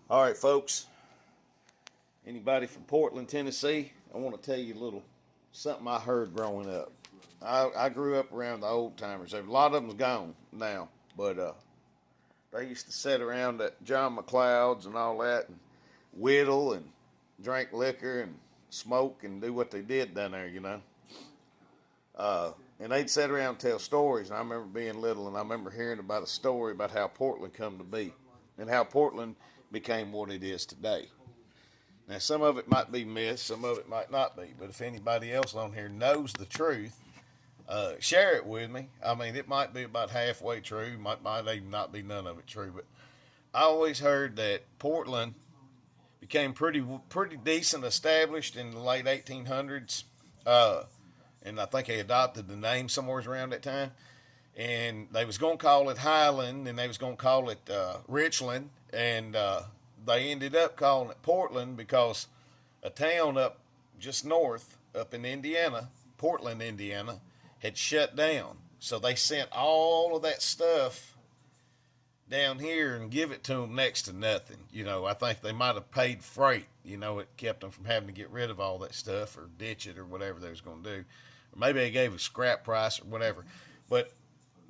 All right, folks. Anybody from Portland, Tennessee? I want to tell you a little something I heard growing up. I grew up around the old timers. A lot of them's gone now, but they used to sit around at John McLeod's and all that, and whittle and drink liquor and smoke and do what they did down there, you know. And they'd sit around and tell stories. And I remember being little, and I remember hearing about a story about how Portland come to be, and how Portland became what it is today. Now, some of it might be myth, some of it might not be. But if anybody else on here knows the truth, share it with me. I mean, it might be about halfway true, might even not be none of it true. But I always heard that Portland became pretty decent established in the late 1800s, and I think they adopted the name somewhere around that time. And they was gonna call it Highland, and they was gonna call it Richland, and they ended up calling it Portland because a town up just north, up in Indiana, Portland, Indiana, had shut down. So they sent all of that stuff down here and give it to them next to nothing. You know, I think they might have paid freight. You know, it kept them from having to get rid of all that stuff or ditch it or whatever they was going to do. Or maybe they gave a scrap price or whatever. But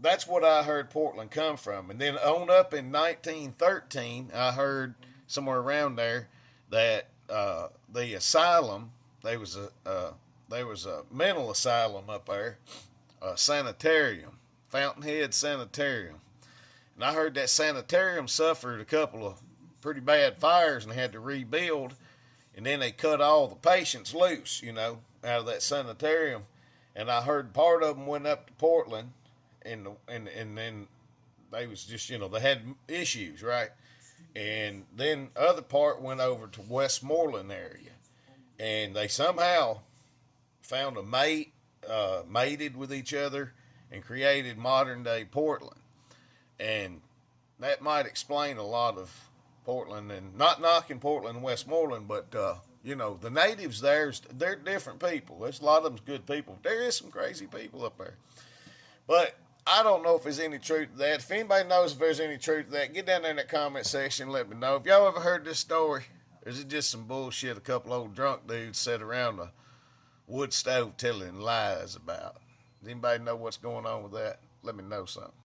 that's what I heard Portland come from. And then on up in 1913, I heard somewhere around there that the asylum, there was a mental asylum up there, a sanitarium, Fountainhead Sanitarium. And I heard that sanitarium suffered a couple of pretty bad fires and they had to rebuild. And then they cut all the patients loose, you know, out of that sanitarium. And I heard part of them went up to Portland, and then they was just, you know, they had issues, right? And then other part went over to Westmoreland area, and they somehow found a mate, mated with each other, and created modern day Portland. And that might explain a lot of Portland, and not knocking Portland and Westmoreland, but you know, the natives there's they're different people. There's a lot of them's good people. There is some crazy people up there, but I don't know if there's any truth to that. If anybody knows if there's any truth to that, get down there in that comment section and let me know. If y'all ever heard this story, or is it just some bullshit a couple old drunk dudes sat around a wood stove telling lies about? Does anybody know what's going on with that? Let me know something.